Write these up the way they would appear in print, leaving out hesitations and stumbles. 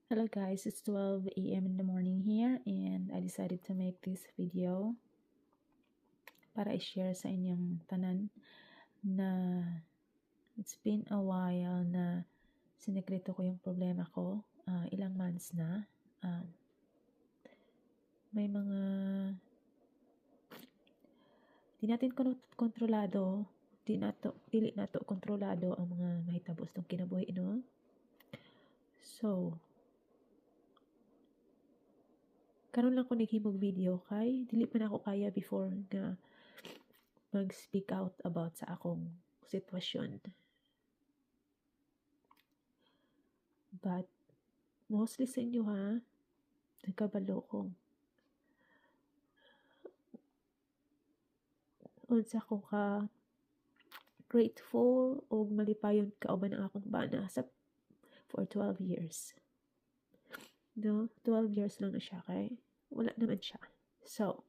Hello guys, it's 12 a.m. in the morning here and I decided to make this video para i-share sa inyong tanan na it's been a while na sinekreto ko yung problema ko. Ilang months na. May mga di natin kontrolado, dili nato kontrolado ang mga mahitabo sa kinabuhi, no? So, karon lang ko naghimog video kay dili pa na ako kaya before nga mag-speak out about sa akong sitwasyon. But mostly sa inyo ha, nagkabalo ko. Unsa ko ka grateful o malipayon kauban ang akong bana for 12 years. No, 12 years lang na siya kay wala naman siya. So,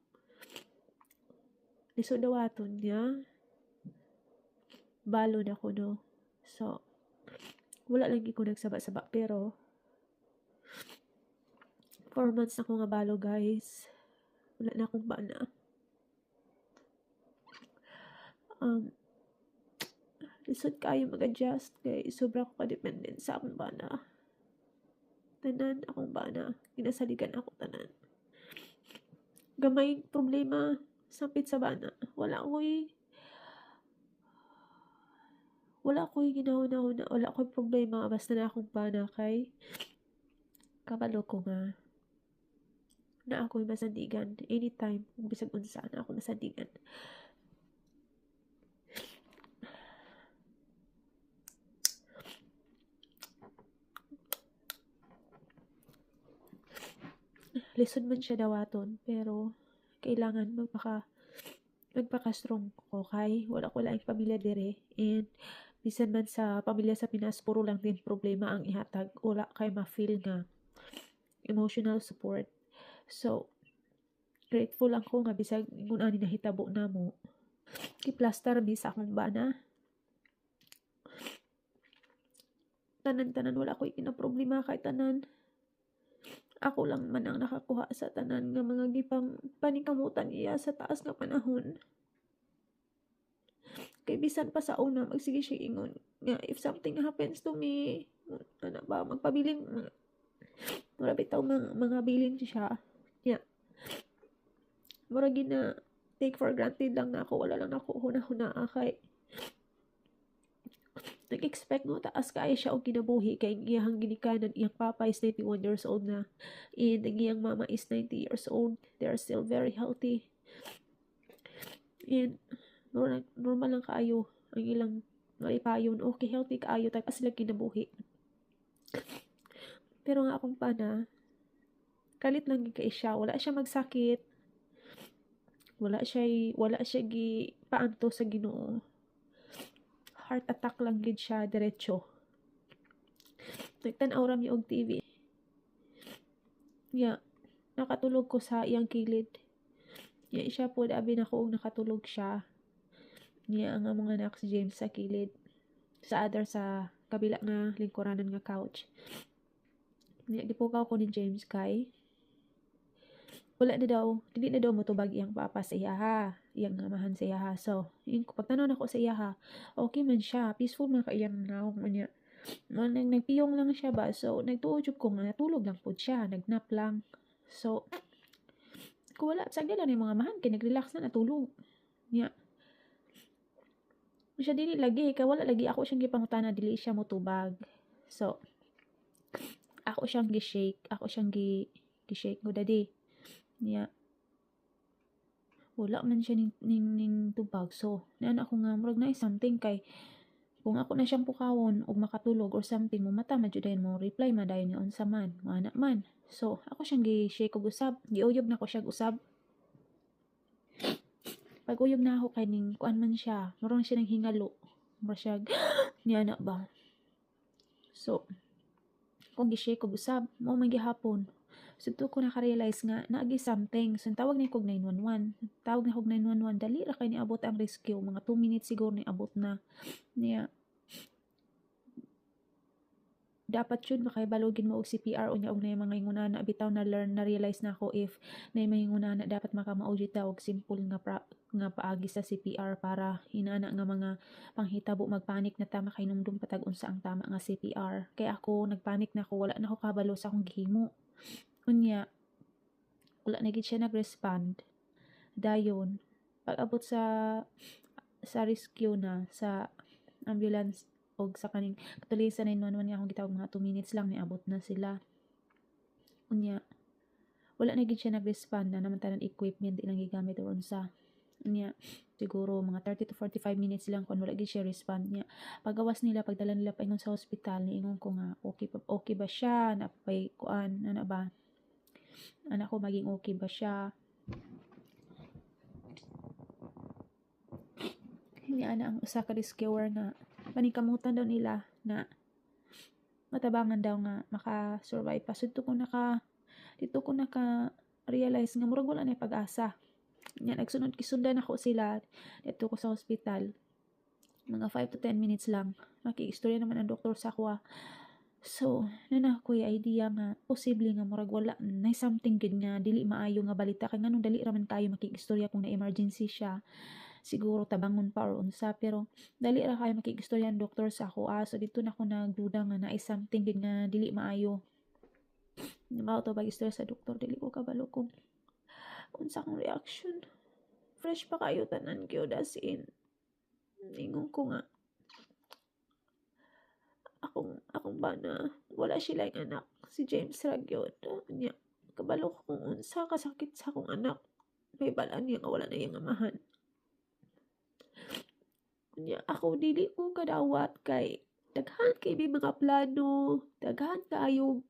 lisod dawaton niya, balo na ko, no? So, wala lagi ko nagsaba-saba, pero 4 months na ko nga balo, guys. Wala na akong bana. Lisod kayo mag-adjust kay sobra ko ka-dependent sa akong bana. Tanan akong bana, kinasaligan ako tanan. Gamay problema, sapit sa bana. Wala ko'y ginahuna-huna, wala ko'y problema, basta na akong bana kay kabalo ko nga na ako'y masandigan anytime, kung bisag unsa na ako masandigan. Lisod man siya dawaton, pero kailangan magpaka-strong ko kay wala ko laing pamilya dire, and bisan man sa pamilya sa Pinas puro lang din problema ang ihatag, wala kay ma-feel nga emotional support. So grateful ako nga bisag ingon ani nahitabo namo kiplaster mi sa akong bana. Tanan wala ko'y kinaproblema kay tanan. Ako lang man ang nakakuha sa tanan nga mga gipang paningkamutan iya sa taas nga panahon. Kay bisan pa sa una magsige siya ingon nga if something happens to me, ano ba, magpabiling mura bitaw mga bilin siya. Yeah. Mura gina take for granted lang na ako, wala lang ako huna-huna kay nag-expect mo taas kaya siya og kinabuhi kay iyang ginikanan, iyang papa is 91 years old na and iyang mama is 90 years old. They are still very healthy and normal lang kaayo ang ilang maipayon, okay, healthy kaayo tayo pa sila kinabuhi. Pero nga akong pana kalit lang kay siya, wala siya magsakit, wala siya gi paanto sa Ginoo. Heart attack lang gid siya diretso. Nagtan-aw ra mi og TV. Yeah, nakatulog ko sa iyang kilid. Yeah, siya po abi na ko og nakatulog siya. Yeah, ang mga anak si James sa kilid. Sa kabila nga lingkuranan nga couch. Yeah, gipukaw ko ni James kay dili na daw motubag iyang papa sa iya ha, iyang amahan sa iya ha. So, pagtanaw nako sa iya ha, okay man siya, peaceful man ka iyang naong niya. Nagpiyong lang siya ba, so nagtuod ko nga natulog lang po siya, nagnap lang. So, kung wala, sagda lang yung mga amahan, kay nag-relax na natulog. Yeah. Siya dili lagi, kay wala lagi ako siyang gipangutana, dili siya motubag. So, ako siyang gi-shake, gi-shake ko daddy. Yeah. Wala man siya ning tubag. So, naan ako nga murag na something kay kung ako na siyang pukawon og makatulog or something, mo mata majudayon mo reply madayon ni unsa man, ana man. So, ako siyang gi-shake og usab, giuyog na ko siya usab. Pag uyog na ako kay ning kuan man siya, murag siya nang hingalo. Mura siya niya na ba. So, kung gi-shake og usab, mo man gihapon. So, ko naka-realize nga naagi something. So, tawag na kog 911. Tawag na kog 911. Dali ra kay niabot ang rescue. Mga 2 minutes siguro niabot na. Niya. dapat yun makaibalogin mo og CPR unya og nay mga ingunana bitaw na learn na realize na ako if nay mga ingunana dapat makamaudit ta og simple nga paagi sa CPR para hinana nga mga panghitabo magpanik na ta makainumdum patag unsa ang tama nga CPR. Kay ako nagpanik na ako, wala na ako kabalo sa akong gihimo. Unya wala na gid siya nag-respond. Dayon pag abot sa rescue na sa ambulance og sa kaning katuloy sa 911 nga akong gitawag mga 2 minutes lang niabot na sila. Unya wala na gid siya nag-respond na naman tanan equipment ilang gigamit or unsa. Unya siguro mga 30 to 45 minutes lang kun wala gid siya respond niya. Pagawas nila pagdala nila paingon sa ospital niingon ko nga okay ba siya napay kuan ana ba anak ko maging okay ba siya. Hindi ana ang usa ka rescuer nga paningkamutan daw nila na matabangan daw nga maka-survive pa. So dito ko naka realize nga murag wala na pag-asa. Nya nagsunod kisundan ako sila dito ko sa ospital. Mga 5 to 10 minutes lang. Maki-istorya naman ang doktor sa ako. So, nana ko idea nga posible nga murag wala na something good nga dili maayo nga balita kay nganong dali raman kayo makikistorya kung na emergency siya. Siguro tabangon pa or unsa pero dali ra kayo makikistorya ang doktor sa ako. So dito na ako nagduda nga na something good nga dili maayo. Mao to pag-istorya sa doktor dili ko kabalo kung unsa akong reaction. Fresh pa kayo tanan gyud as in. Ingon ko nga akong bana wala sila yung anak si James ra gyud nya kabalo ko kung unsa kasakit sa akong anak may balaan niya nga wala na yung amahan nya ako dili ko kadawat kay daghan kay may mga plano daghan kaayo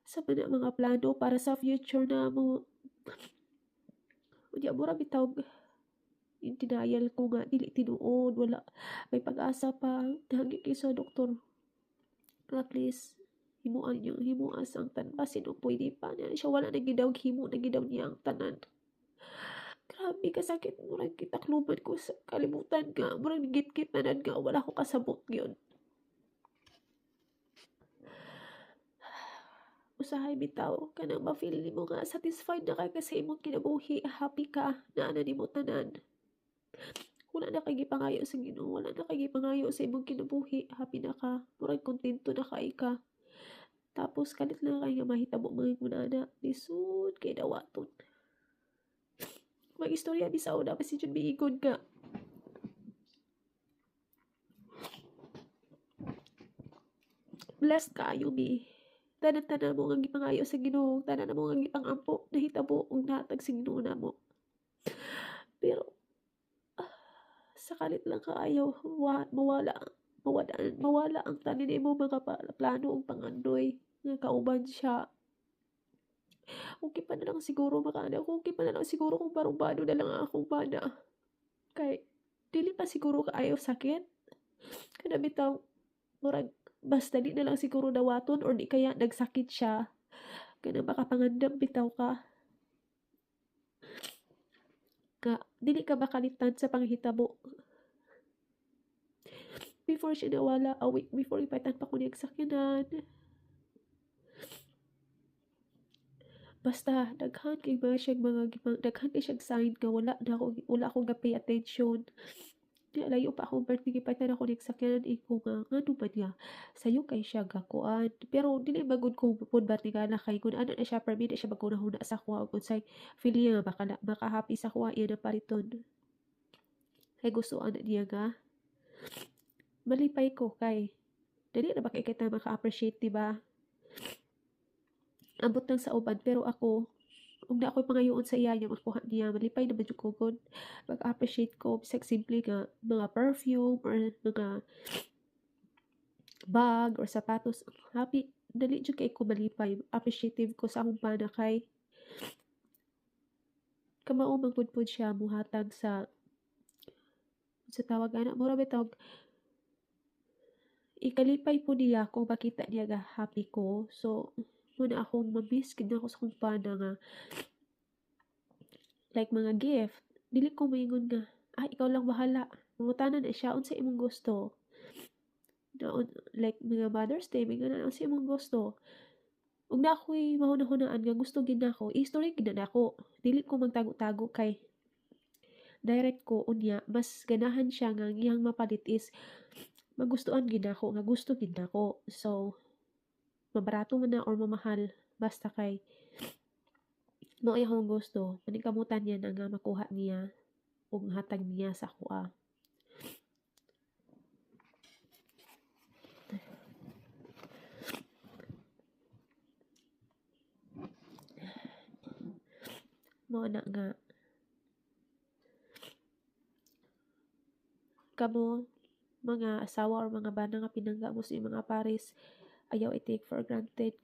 sa mga plano para sa future namo nya mura bitaw yung denial ko nga dili tinuod wala may pag-asa pa hangin kay sa doktor at least himuas ang tanan basin o pwede pa niya siya wala na gidaw himo na gidaw niya ang tanan. Grabe kasakit murag kitakluban ko sa kalibutan nga murag git-git tanan nga wala ko kasabot gyud. Usahay bitaw kanang ma-feel nimo nga satisfied na ka sa imong kinabuhi happy ka na ana nimo tanan. Wala na kay gipangayo sa Ginoo wala na kay gipangayo sa imong kinabuhi happy na ka murag kontento na kay ka. Tapos kalit lang kay nga mahitabo mga kunana lisod kay dawaton. Mag-istorya bisaw na pa si Jun miingon ka. Blessed kaayo mi. Tanan-tanan mo nga gipangayo sa Ginoo, tanan mo nga gipangampo nahitabo og natag sa Ginoo namo. Pero sa kalit lang kaayo mawala ang tanin nimo mga plano ug pangandoy nga kauban siya. Okay pa na lang siguro makaana okay pa na lang siguro kung barumbado na lang ang akong bana. Kay dili pa siguro kaayo sakit. Kada bitaw murag basta di na lang siguro dawaton or di kaya nagsakit siya. Kana makapangandam bitaw ka. Dili ka makalitan sa panghitabo. Before siya nawala, a week before ipatan pa ko niya sakyanan. Basta daghan kay daghan kay siyang sign nga wala ako ga-pay attention. Di layo pa ako birthday gipatan ako ning sakyanan ko nga ngano ba niya sayo kay siya gakuan pero dili magud ko pud ba tingala kay kun ana na siya permi na siya magkunahuna sa kuha kun say feeling nga baka happy sa kuha iya na pariton kay gusto ana niya nga malipay ko kay dili na ba kay kita maka-appreciate diba ambot lang sa uban pero ako kung na ako'y pangayoon sa iya niya makuha niya malipay naman yung kugod mag-appreciate ko bisag simple nga mga perfume or mga bag or sapatos happy dali jud kay ko malipay appreciative ko sa akong bana kay kamao magpudpud siya muhatag sa tawag ana mura bitawag ikalipay po niya kung makita niya nga happy ko so muna akong mamiss gid ako sa akong bana nga like mga gift dili ko maingon nga ikaw lang bahala mangutana na siya unsa imong gusto Naon like mga Mother's Day mga na sa imong gusto. Ug na ako'y mahuna-hunaan nga gusto gid nako, i-story gid na nako. Dili ko magtago-tago kay direct ko unya mas ganahan siya nga ang iyang mapalit is magustuhan gid nako nga gusto gid nako. So, mabarato man na or mamahal basta kay mao akong gusto. Paningkamutan niya na nga makuha niya ug hatag niya sa kuha. Mao na nga kamo mga asawa or mga bana nga pinangga mo sa mga pares ayaw i-take for granted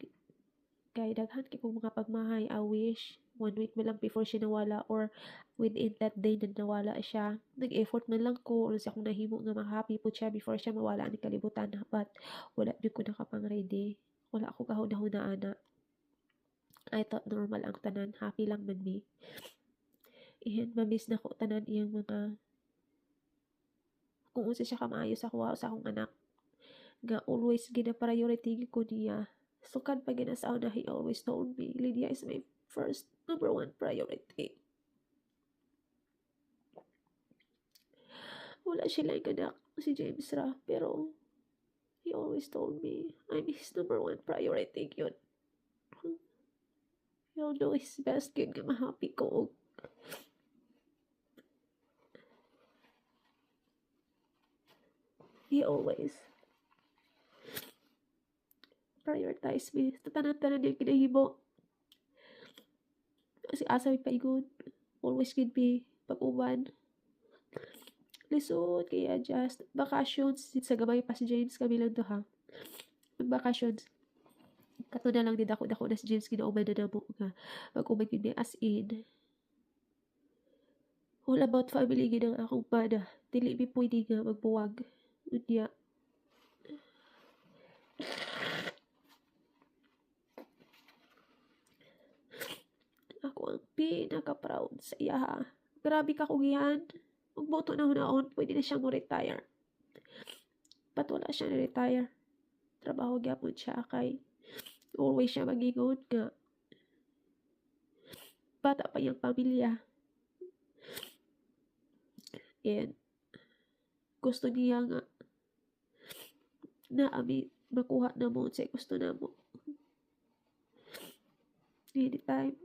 kay daghan kay kung mga pagmahay. I wish 1 week man lang before siya nawala or within that day na nawala siya. Nag-effort man lang ko or sa akong nahimo nga ma-happy po siya before siya mawala ni kalibutan. But wala di ko nakapang ready. Wala ako kahuna-hunaan na. I thought normal ang tanan. Happy lang man me. Iyan, mamiss na ko tanan iyang mga kung unsa siya kamaayo sa kuha sa akong anak. Nga always gina-priority ko niya. Sukad pa ginasaw na he always told me, Lydia is my first number one priority. Wala sila yung anak, si James Ra, pero he always told me, I'm his number one priority yun. He'll do his best yun nga ma-happy ko. He always prioritize me. Tanan-tanan yung kinahimo. Kasi asa may paigon. Always gid me pag-uban. Lisod kaya just vacations sa gamay pa si James kami lang to ha. Vacations. Kato na lang din ako na si James ginauban na namo nga mag-uban yun as in. All about family gid ang akong bana. Dili mi pwede nga magbuwag. Unya. Ako ang pinaka-proud sa iya. Grabe ka kung yan. Magboto na hunaon, pwede na siyang retire. Ba't wala siya na-retire? Trabaho gyapon siya kay always siya magingon nga bata pa yung pamilya. And gusto niya nga na ami makuha na mo sa gusto na mo. Anytime.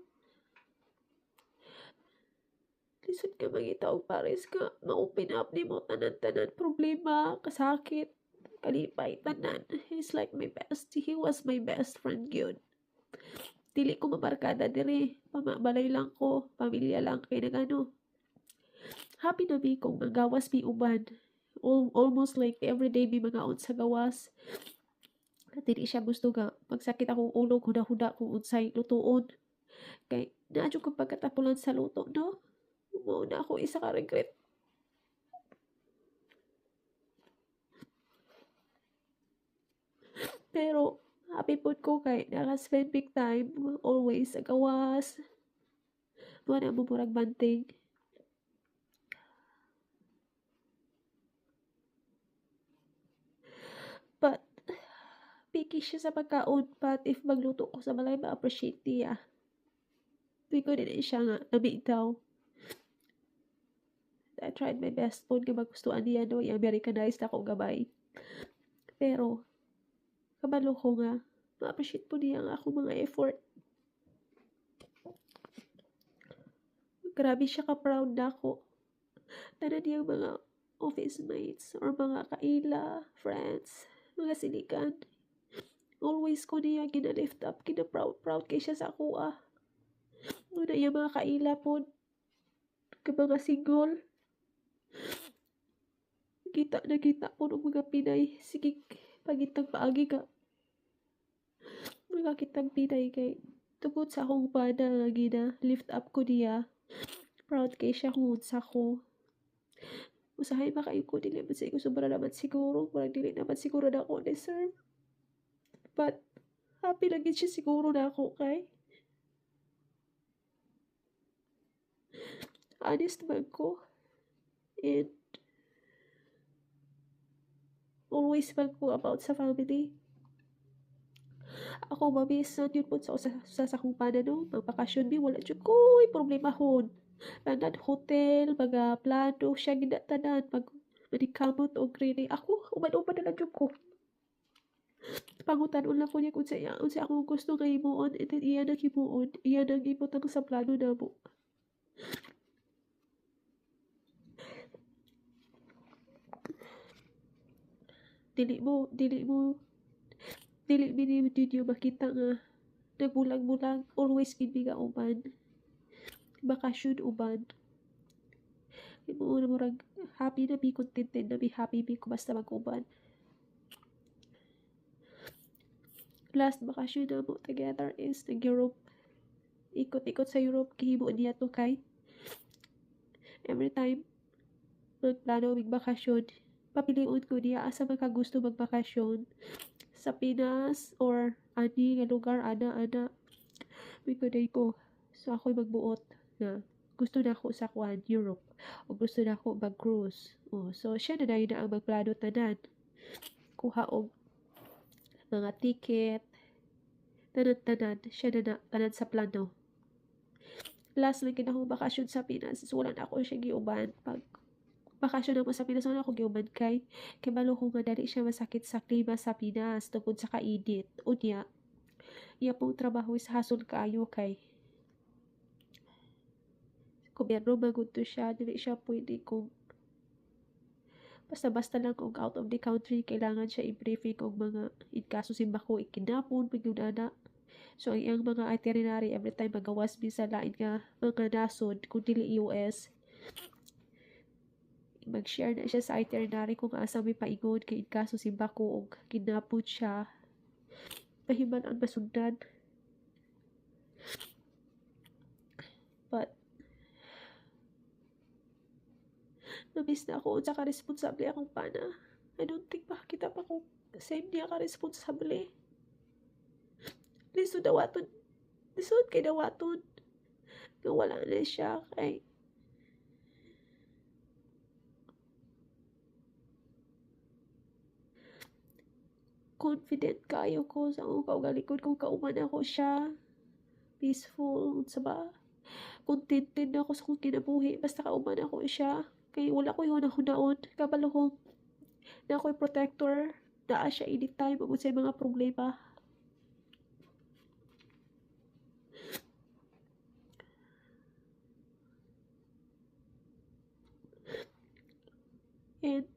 Lisod ka mangitaw pares ka ma-open up ni mo tanan-tanan problema, kasakit, kalipay, tanan. He's like my best. He was my best friend yun. Dili ko mabarkada diri. Pamabalay lang ko. Pamilya lang. Kaya nagano. Happy na mi kung magawas mi uban. Almost like everyday mi mga sa gawas. Dili siya gusto nga. Pagsakit akong ulo, huda-huda kung unsay lutuon. Kay naadyo ko pagkatapulan sa luto, no? Mao na ako isa ka regret. Pero happy po ko kay naka-spend big time always sa gawas. Wala mo murag banting. But picky siya sa pagkaon, but if magluto ko sa balay ma-appreciate niya. Di ko din siya nga nabitaw. I tried my best po nga magustuhan niya no, i-Americanized ako gabay. Pero kabalo ko nga ma-appreciate po niya ang ako mga effort. Grabe siya ka-proud na ako. Tanan niyang mga office mates or mga kaila, friends, mga sinikan. Always ko niya gina-lift up, gina-proud kay siya sa ako ah. Una yung mga kaila po, ka mga single. Kita po ng mga Pinay. Sige, pagitang paagi ka. Mga kitang Pinay kay tungkol sa akong bana nga gina-lift up ko niya. Proud kay siya kung sa ko. Usahay ba kayo ko, dili naman siguro, sobra naman siguro. Parang dili naman siguro na ako deserve. But, happy lang siya siguro na ako kay. Honest man ko. And, always ko about sa family. Ako mabisan yun po sa sakong no, magbakasyon mi wala jud ko'y problemahon. Mga hotel, mga plano siya ginatanan pag manikamot og green. Ako uman-uman na lang jud ko. Pangutan-on lang ko niya kung sa akong gusto nga himuon, and then iya nang himuon, iya nang ibutang sa plano namo. Dili ninyo makita nga nagbulag-bulag, always gid mi nga uban. Bakasyon uban. Himuon na murag happy na mi, contented na mi, happy mi kung basta mag-uban. Last bakasyon na mo together is nag-Europe. Ikot-ikot sa Europe, kihimo niya to kay every time magplano mig bakasyon, papiliun ko niya asa makagusto magbakasyon. Sa Pinas or ani nga lugar, ana mikuday ko. So ako'y magbuot na gusto na ako sa Europe o gusto na ako mag-cruise. So siya na dayon na ang magplano tanan. Kuha og mga ticket, tanan siya na tanan sa plano. Last lang akong bakasyon sa Pinas, so wala na ako siya giuban. Pag bakasyon na mo sa Pinas, wala ako giuban kay malo ko nga dali siya masakit sa klima sa Pinas tungkol sa kainit. Unya, iya pong trabaho is hasol kaayo kay gobyerno magud to siya, dili siya pwede kung basta lang kung out of the country, kailangan siya i-briefing kung mga in kaso simbako ikinapon, pagyudana. So, ang iyang mga itinerary, every time magawas mi sa lain nga mga nasod, kung dili US, mag-share na siya sa itinerary kung asa may paingon, kay in kaso simbako o kinapon siya, pahiman ang masundan. But, namiss na ako sa ka-responsable akong pana. I don't think makakita pa kung same niya ka-responsable. Lisod kay dawaton. Nga wala na siya kay confident kayo ko sa akong kaugalikod kung kauman ako siya. Peaceful, sa ba? Contented na ako sa kong kinabuhi basta kauman ako siya. Kay wala ko yung hunaon. Kabalo ko na ako'y protector. Naa siya anytime kung sa mga problema. And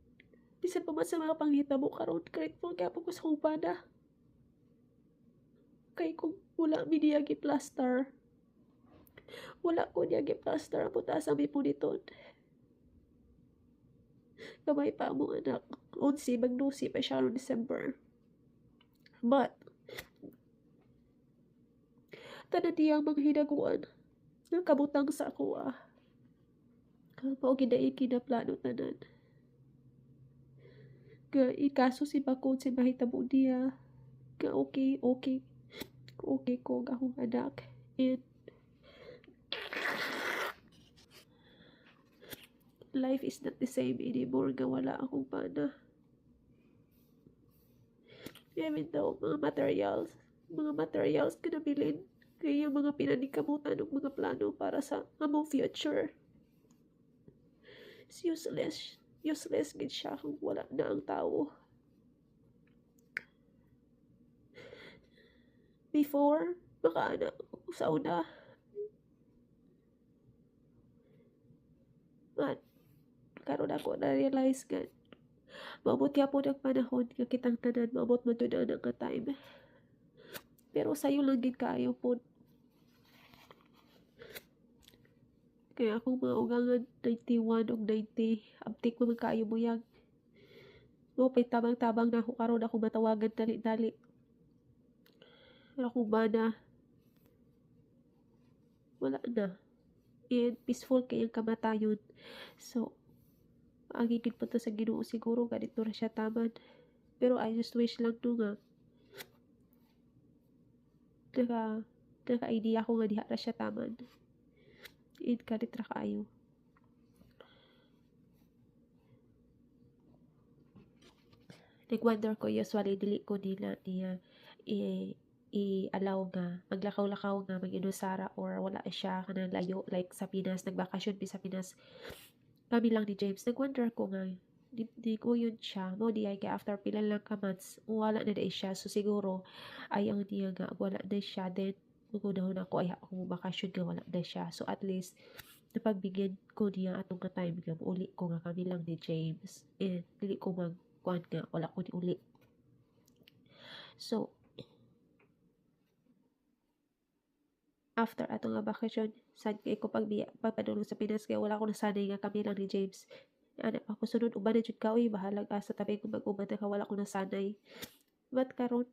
bisan pa man sa mga panghitabo karon, grateful kaya po ko sa kong pana. Kay kung wala mi niya gi-plaster, wala ko niya gi-plaster ang putas ang mipuniton. Kamay pa mo anak, 11 magnusi pa siya noong December. But tanan niyang mga hinaguan nga kabutang sa ako mao gid kinaplano tanan. Nga ikaso si bakod si mahitabo niya nga okay ko ang akong anak. And life is not the same anymore nga wala akong pana. Even though mga materials ka nabilin kaya yung mga pinanikamutan ng mga plano para sa among future. It's useless gid siya kung wala na ang tao. Before, makaanak sa una. But, karon ako na-realize nga, maabot ya po ng panahon nga kitang tanan, maabot mo doon ang nga time. Pero sa'yo lang din kaayo po. Kaya akong mga ugangan 91 o 90, abtik mo magkaayo mo yang. No, pa'y tabang-tabang na ako karon ako matawagan dali-dali. Pero kung ba na, wala na. And peaceful kayang kamatayon. So, maagigid pa to sa Ginoo siguro, ganito na siya taman. Pero I just wish lang to nga, naka-idea ko nga diha na siya taman. And ganit ra kaayo. Nag-wonder ko usually dili ko nila niya i-allow nga maglakaw-lakaw nga mag-inusara or wala siya kanang layo like sa Pinas nagbakasyon sa Pinas kami lang ni James. Nag-wonder ko nga di ko yun siya mo di ay kaya after pila lang ka months wala na dai siya so siguro ayaw niya nga wala na siya then magunahon ako ay ako bakasyon nga wala na siya so at least napagbigyan ko niya atong ka time nga uli ko nga kami lang ni James and dili ko magkuan nga wala ko ni uli so after atong nga bakasyon sad kay ko pagpadulong sa Pinas kaya wala ko nasanay nga kami lang ni James anak ako sunod uban na jud ka uy bahalag sa tabi ko mag-uban na ka wala ko nasanay but karon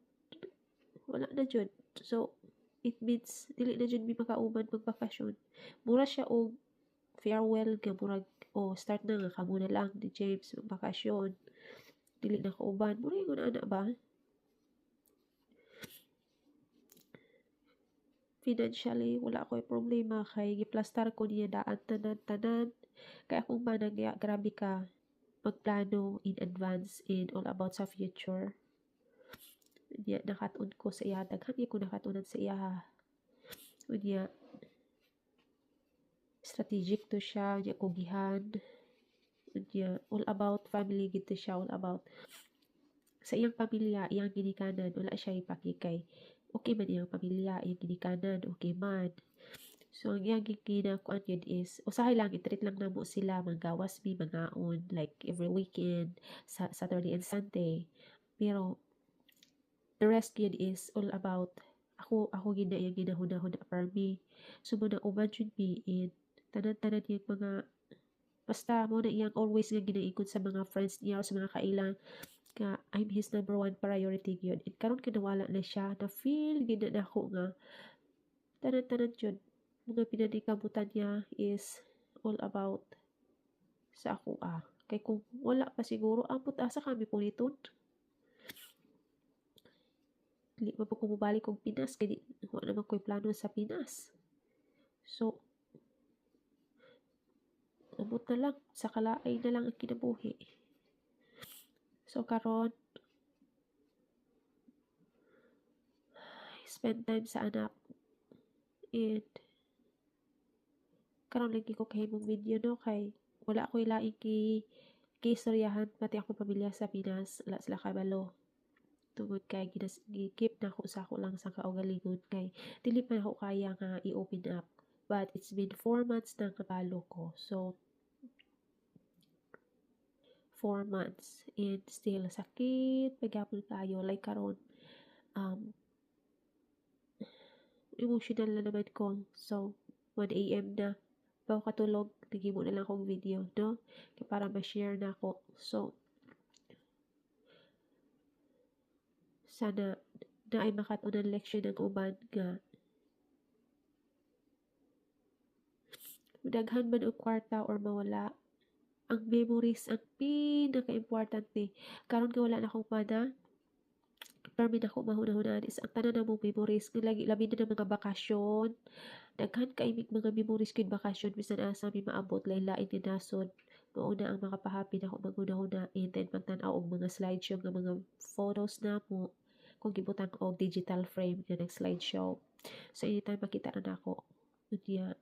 wala na jud so it means dili na jud mi makauban magbakasyon mura siya og farewell nga murag start na nga kamo na lang ni James magbakasyon dili na kauban mura yung ana ba financially wala ko'y problema kay giplastar ko niya daan tanan kaya akong manang niya grabe ka magplano in advance and all about sa future niya nakatun ko sa iya daghan ko nakatunan sa iya niya strategic to siya niya kugihan niya all about family gid to siya all about sa iyang pamilya iyang ginikanan wala siya ipakikay okay man iyang pamilya iyang ginikanan okay man so ang iyang ginakuan yun is usahay lang i-treat lang namo sila manggawas mi mangaon like every weekend sa Saturday and Sunday pero the rest yun is all about ako gid na iyang ginahuna-huna for me so mo na uban jud mi in tanan-tanan yung mga basta mo na iyang always nga ginaikot sa mga friends niya o sa mga kailang nga I'm his number one priority yun. And karon kinawala na siya na feel gina na ako nga tanan-tanan yun. Mga pinanikabutan niya is all about sa ako Kay kung wala pa siguro, ampot asa kami puliton. Dili pa po kumubalik kong Pinas. Kaya wala naman ko'y plano sa Pinas. So, amot na lang. Sa kalaay na lang ang kinabuhi. So, karon spend time sa anak. And, karon lagi ko kahimong video no kay wala ko ilaing istoryahan pati ako pamilya sa Pinas wala sila kabalo tungod kay gikip na ako sa ako lang sa kaugalingon kay dili pa ako kaya nga i-open up but it's been 4 months na kabalo ko so 4 months and still sakit pagyapon kayo like karon emotional na naman ko so 1 AM na bago katulog nagimo na lang akong video no kaya para ma-share na ako so sana na ay makatunan leksyon ng uban nga daghan man og kwarta or mawala ang memories ang pinaka-importante karon nga wala na akong mana permi na ako mahuna-hunaan is ang tanan namong memories nga lagi labi na ng mga bakasyon daghan kay mga memories kid bakasyon bisan asa mi maabot lain-lain ni nasod mao na ang makapahapi na ako maguna-huna and then pagtan-aw og mga slideshow nga mga photos na mo kung gibutan ko og digital frame nga nag slideshow so anytime makita na nako unya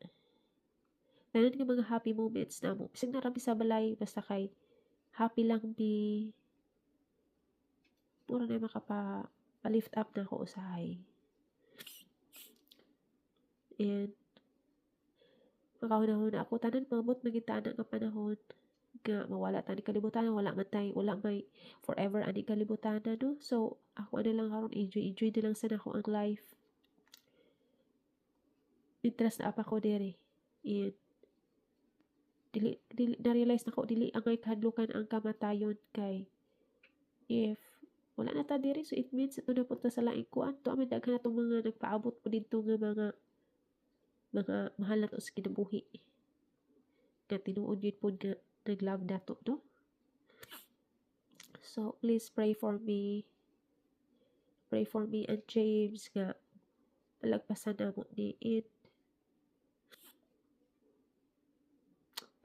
tanan nga mga happy moments na mo bisag narami sa balay basta kay happy lang bi puro na makapa-lift up na ako usahay and makahuna-huna ako tanan mabot magita na nga panahon nga mawala tani kalibutan wala may forever ani kalibutan no so ako na lang karon enjoy na lang sana ako ang life interest na apa ko dere and dili na-realize na ko dili angay kahadlukan ang kamatayon kay if wala na ta diri so it means ito na punta sa laing kuan to amin daghan natong mga nagpaabot po dito nga mga mahal na to sa kinabuhi nga tinuod yun po nga nag-love na to no so please pray for me and James nga palagpasan na mo ni it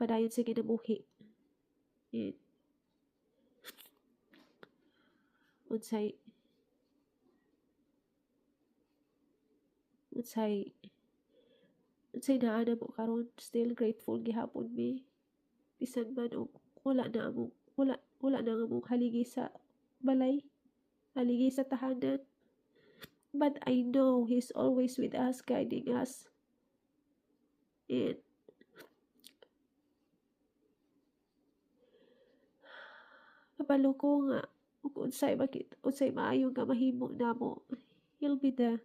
padayon sa kinabuhi and unsay unsay unsay naa namo karon, still grateful gihapon mi. Bisan man og wala na among haligi sa balay, haligi sa tahanan. But I know He's always with us, guiding us. And kabalo ko nga ug unsay maayo nga mahimo namo, He'll be the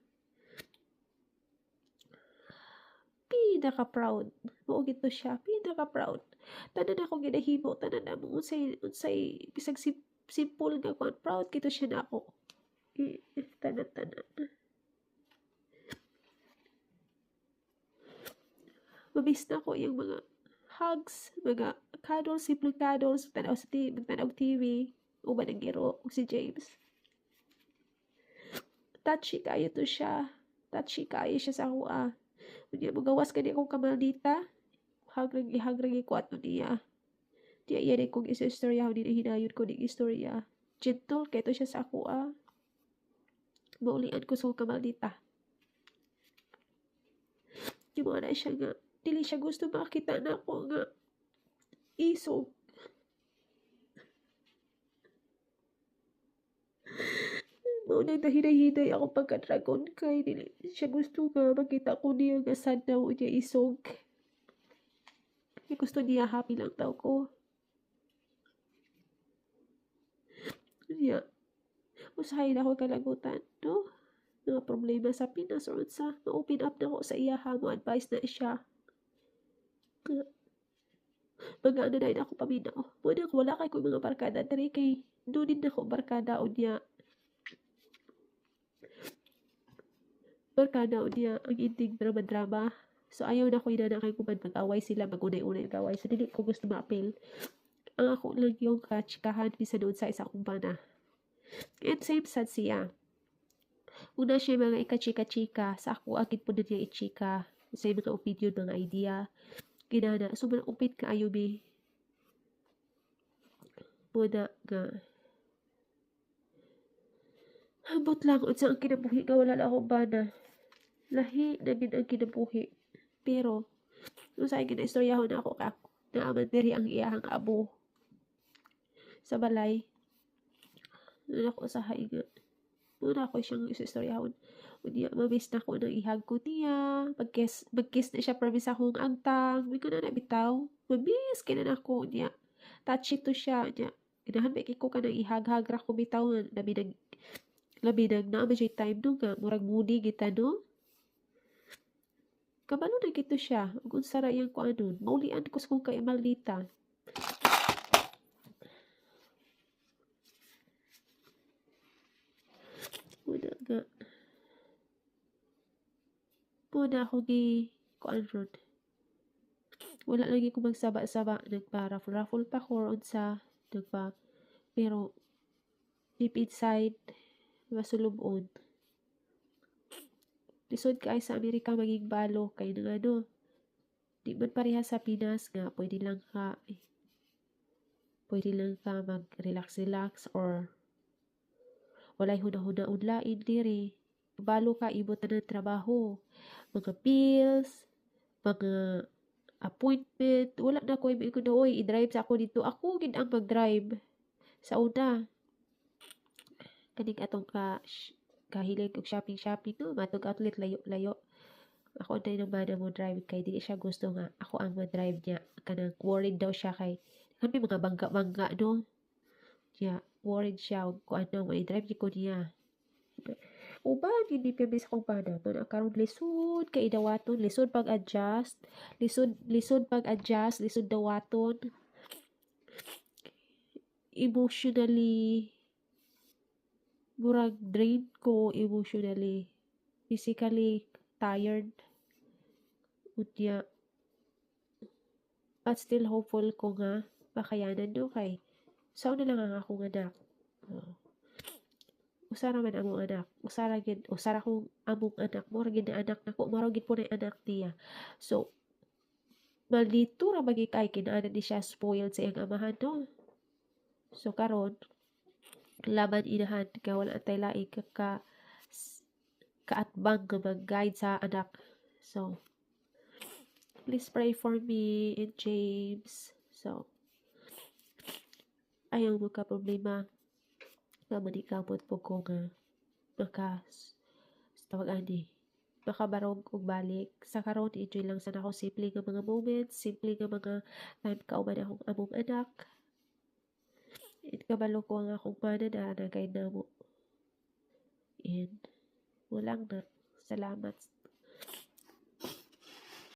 pinaka-proud. Mao gito siya, pinaka-proud. Tanan ako ginahimo, tanan namo unsay bisag simple nga kuan, proud gito siya nako. Tanan. Mamiss na ko yung mga hugs, mga cuddles, simpleng cuddles, tanaw sa TV, tanaw TV, uban ang giro, ug si James. Touchy kayo to siya. Touchy kayo siya sa ako. Unya magawas ka di akong kamaldita. Hagragi ko ato niya. Di yan kong istorya, hindi na hinayod ko ng istorya. Gentle kay to siya sa ako. Maulian ko sa kamaldita. Yung mga na siya nga, dili siya gusto makita na ako nga isog. Maunang nahinay-hinay ako pagka-dragon kay dili siya gusto nga makita ko niya nga sad daw niya isog. Kaya gusto niya happy lang daw ko. Yeah. Usahay na ako kalagutan, no? Mga problema sa Pinas or sa ma-open up na ako sa iya ha, mo advice na siya. Mga ano na ako paminaw. Muna ko wala kay ko mga barkada dali kay doon din ako barkada o niya. Barkada o niya ang ending drama-drama. So ayaw na ko inana kay kuman mag-away sila, mag-unay-unay mag-away. So dili ko gusto ma-appeal. Ang ako lang yung kachikahan bisa doon sa isa kong bana. And same sad siya. Una siya mga ikachika-chika. Sa ako agad po na niya ichika. Sa mga opinion, mga idea. Ginana. So manupit ka ayo mi. Muna nga. Hambot lang. Unsa ang kinabuhi nga wala na akong bana. Lahi na gid ang kinabuhi. Pero, nung sa akin na istoryahon na ako ka. Naaman diri ang iyahang abo. Sa balay. Nung ako sa hainga. Muna ako siyang istoryahon. Unya, mamiss na ko ng ihag ko niya. Mag-kiss na siya promise akong angtang. May ko na nabitaw. Mamiss, kinan ako niya. Touchy to siya niya. Ginahan may ko ka ng ihag-hag ra ko bitaw. Labi nang naamay siya time no nga. Murag moody kita no. Kabalo na gito siya. Kung sara yung ko ano. Maulian ko sa kong kay maldita. Muna ako kuan ron. Wala lagi ko magsaba-saba. Nagpa-raffle pa ko unsa. Pero deep inside masulubon. Lisod ka ay sa Amerika maging balo kay nang ano. Di man pareha sa Pinas nga pwede lang ka mag-relax or walay huna-huna unlain diri. Balo ka ibot na ng trabaho. Mga bills, mga appointment, wala na ko ibig ko na, oy, i-drive sa ako dito. Ako gid ang mag-drive sa una. Kaning atong kahilig og shopping no, matog outlet layo. Ako na yung mana mo drive kay di siya gusto nga ako ang mag-drive niya. Kanang worried daw siya kay kami mga bangga no. Yeah, worried siya kung ano may drive ko niya. Uban hindi pebis akong pana to na karon lisod kay dawaton, lisod pag-adjust, lisod dawaton. Emotionally murag drained ko emotionally, physically tired. Unya but still hopeful ko nga makayanan no kay sao na lang ang akong anak. Usara man among anak, usara kong among anak, mura gid na anak nako, mura gid po na anak niya. So maldito ra bagi kay kinaanan ni siya spoiled sa iyang amahan no. So karon laban inahan ka wala antay laing kaatbang nga mag-guide sa anak. So, please pray for me and James. So, ayaw mo ka problema nga manikamot po ko nga tawag ani makabarog og balik sa karon enjoy lang sana ako simple nga mga moments, simple nga mga time kauban akong among anak. Kabalo ko ang akong mana na kay namo. And walang na. Salamat.